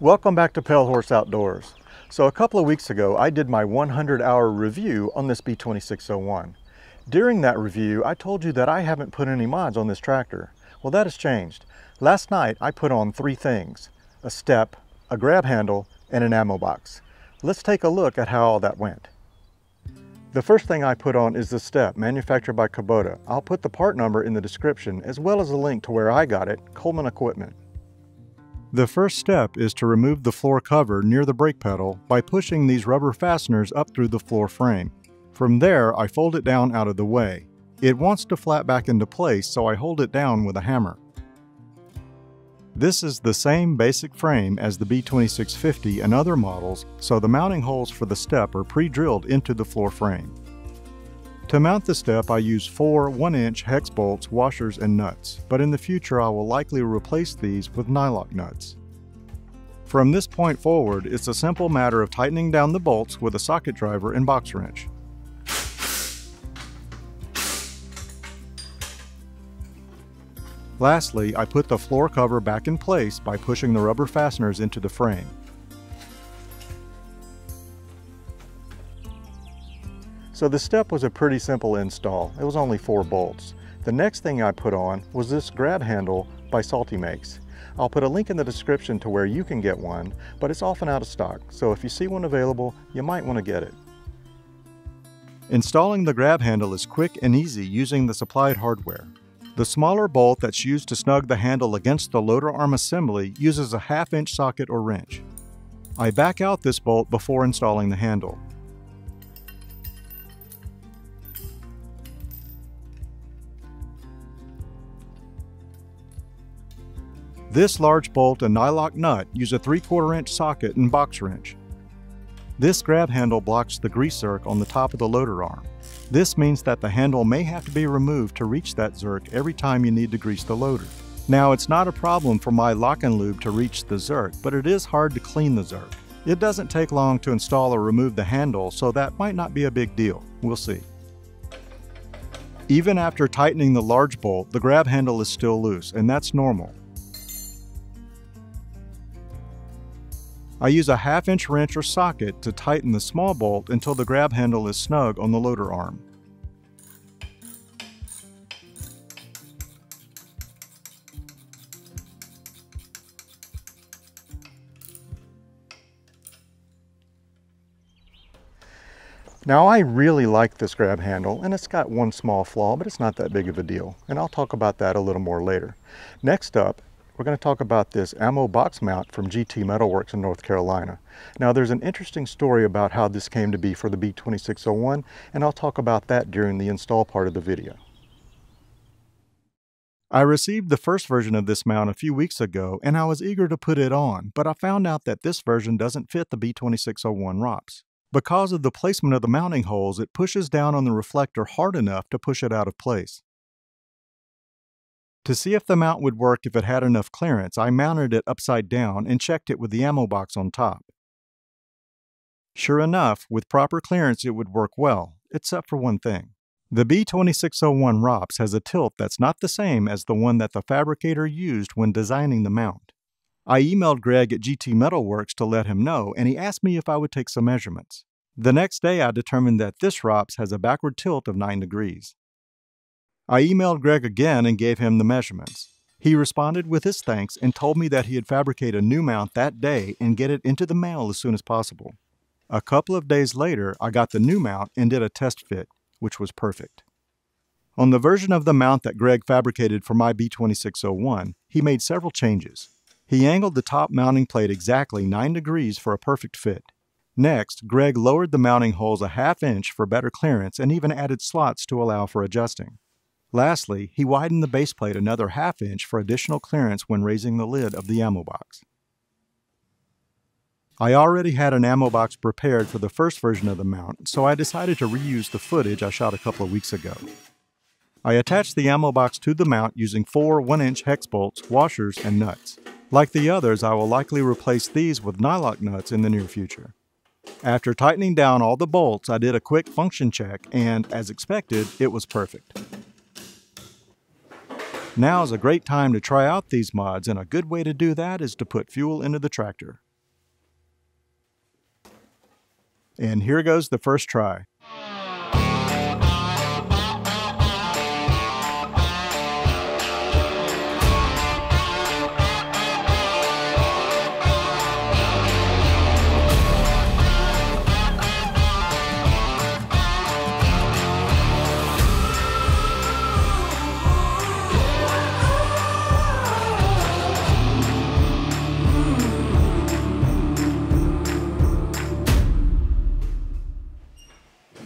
Welcome back to Pale Horse Outdoors. So a couple of weeks ago, I did my 100-hour review on this B2601. During that review, I told you that I haven't put any mods on this tractor. Well, that has changed. Last night, I put on 3 things: a step, a grab handle, and an ammo box. Let's take a look at how all that went. The first thing I put on is the step, manufactured by Kubota. I'll put the part number in the description, as well as a link to where I got it, Coleman Equipment. The first step is to remove the floor cover near the brake pedal by pushing these rubber fasteners up through the floor frame. From there, I fold it down out of the way. It wants to flat back into place, so I hold it down with a hammer. This is the same basic frame as the B2650 and other models, so the mounting holes for the step are pre-drilled into the floor frame. To mount the step, I use 4 1-inch hex bolts, washers, and nuts, but in the future I will likely replace these with nylock nuts. From this point forward, it's a simple matter of tightening down the bolts with a socket driver and box wrench. Lastly, I put the floor cover back in place by pushing the rubber fasteners into the frame. So the step was a pretty simple install. It was only 4 bolts. The next thing I put on was this grab handle by Salty Makes. I'll put a link in the description to where you can get one, but it's often out of stock, so if you see one available, you might want to get it. Installing the grab handle is quick and easy using the supplied hardware. The smaller bolt that's used to snug the handle against the loader arm assembly uses a 1/2-inch socket or wrench. I back out this bolt before installing the handle. This large bolt and nylock nut use a 3/4-inch socket and box wrench. This grab handle blocks the grease zerk on the top of the loader arm. This means that the handle may have to be removed to reach that zerk every time you need to grease the loader. Now, it's not a problem for my lock and lube to reach the zerk, but it is hard to clean the zerk. It doesn't take long to install or remove the handle, so that might not be a big deal. We'll see. Even after tightening the large bolt, the grab handle is still loose, and that's normal. I use a 1/2-inch wrench or socket to tighten the small bolt until the grab handle is snug on the loader arm. Now, I really like this grab handle, and it's got one small flaw, but it's not that big of a deal, and I'll talk about that a little more later. Next up, we're going to talk about this ammo box mount from GT Metalworks in North Carolina. Now, there's an interesting story about how this came to be for the B2601, and I'll talk about that during the install part of the video. I received the first version of this mount a few weeks ago, and I was eager to put it on, but I found out that this version doesn't fit the B2601 ROPS. Because of the placement of the mounting holes, it pushes down on the reflector hard enough to push it out of place. To see if the mount would work if it had enough clearance, I mounted it upside down and checked it with the ammo box on top. Sure enough, with proper clearance it would work well, except for one thing. The B2601 ROPS has a tilt that's not the same as the one that the fabricator used when designing the mount. I emailed Greg at GT Metalworks to let him know, and he asked me if I would take some measurements. The next day I determined that this ROPS has a backward tilt of 9 degrees. I emailed Greg again and gave him the measurements. He responded with his thanks and told me that he'd fabricate a new mount that day and get it into the mail as soon as possible. A couple of days later, I got the new mount and did a test fit, which was perfect. On the version of the mount that Greg fabricated for my B2601, he made several changes. He angled the top mounting plate exactly 9 degrees for a perfect fit. Next, Greg lowered the mounting holes a 1/2-inch for better clearance and even added slots to allow for adjusting. Lastly, he widened the base plate another 1/2-inch for additional clearance when raising the lid of the ammo box. I already had an ammo box prepared for the first version of the mount, so I decided to reuse the footage I shot a couple of weeks ago. I attached the ammo box to the mount using 4 1-inch hex bolts, washers, and nuts. Like the others, I will likely replace these with nylock nuts in the near future. After tightening down all the bolts, I did a quick function check, and as expected, it was perfect. Now is a great time to try out these mods, and a good way to do that is to put fuel into the tractor. And here goes the first try.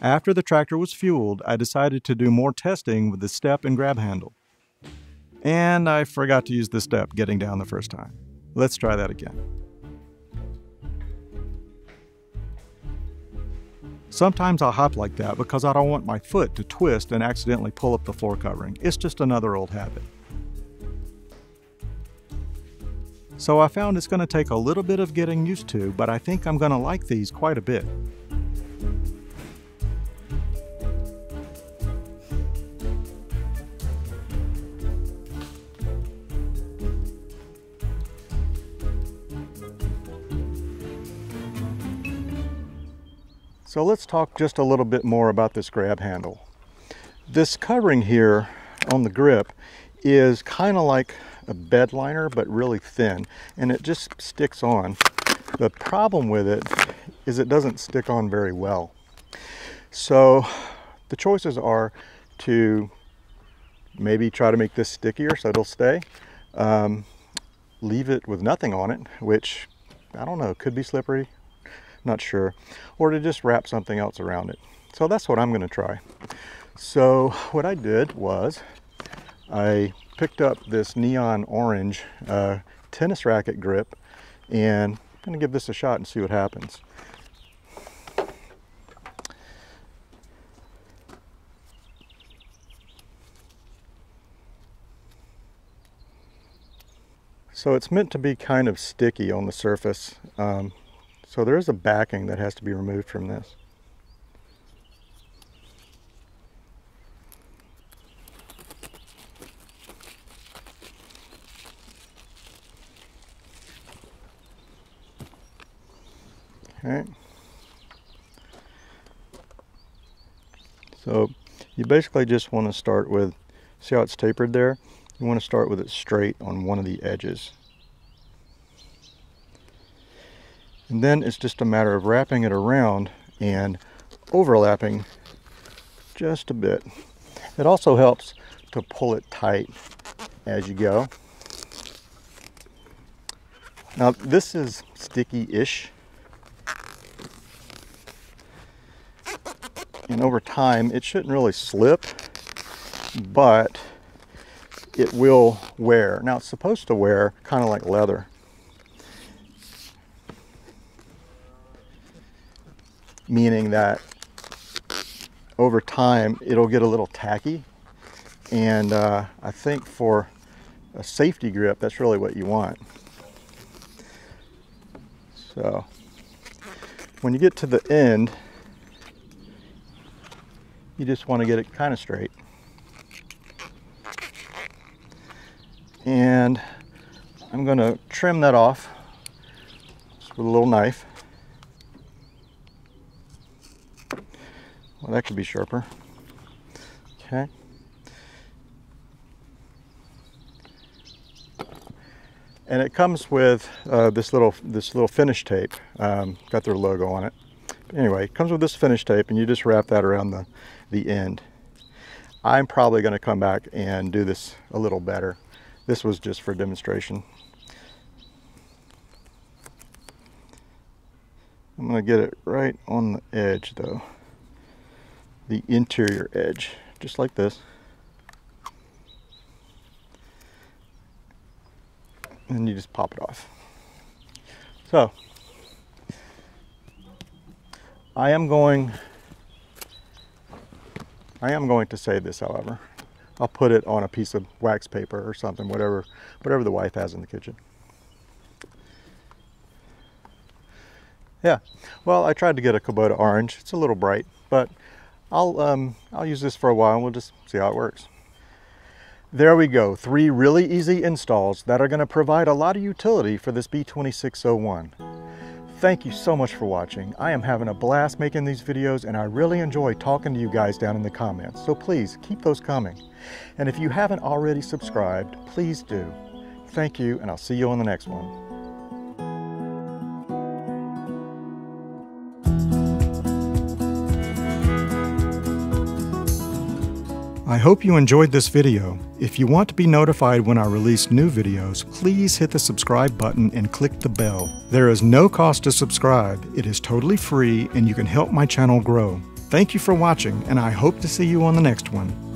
After the tractor was fueled, I decided to do more testing with the step and grab handle. And I forgot to use the step getting down the first time. Let's try that again. Sometimes I'll hop like that because I don't want my foot to twist and accidentally pull up the floor covering. It's just another old habit. So I found it's going to take a little bit of getting used to, but I think I'm going to like these quite a bit. So let's talk just a little bit more about this grab handle. This covering here on the grip is kind of like a bed liner, but really thin, and it just sticks on. The problem with it is it doesn't stick on very well. So the choices are to maybe try to make this stickier so it'll stay, leave it with nothing on it, which I don't know, could be slippery, not sure, or to just wrap something else around it. So that's what I'm going to try. So what I did was I picked up this neon orange tennis racket grip, and I'm going to give this a shot and see what happens. So it's meant to be kind of sticky on the surface. So there is a backing that has to be removed from this. Okay. So you basically just want to start with, see how it's tapered there? You want to start with it straight on one of the edges. And then it's just a matter of wrapping it around and overlapping just a bit. It also helps to pull it tight as you go. Now this is sticky-ish, and over time it shouldn't really slip, but it will wear. Now it's supposed to wear kind of like leather. Meaning that over time it'll get a little tacky, and I think for a safety grip that's really what you want. So when you get to the end, you just want to get it kind of straight, and I'm going to trim that off just with a little knife. Well, that could be sharper. Okay. And it comes with this little finish tape. Got their logo on it. Anyway, it comes with this finish tape, and you just wrap that around the end. I'm probably going to come back and do this a little better. This was just for demonstration. I'm going to get it right on the edge though. The interior edge, just like this. And you just pop it off. So, I am going to save this, however. I'll put it on a piece of wax paper or something, whatever the wife has in the kitchen. Yeah, well, I tried to get a Kubota orange. It's a little bright, but I'll use this for a while and we'll just see how it works. There we go, 3 really easy installs that are going to provide a lot of utility for this B2601. Thank you so much for watching. I am having a blast making these videos, and I really enjoy talking to you guys down in the comments, so please keep those coming. And if you haven't already subscribed, please do. Thank you, and I'll see you on the next one. I hope you enjoyed this video. If you want to be notified when I release new videos, please hit the subscribe button and click the bell. There is no cost to subscribe. It is totally free and you can help my channel grow. Thank you for watching, and I hope to see you on the next one.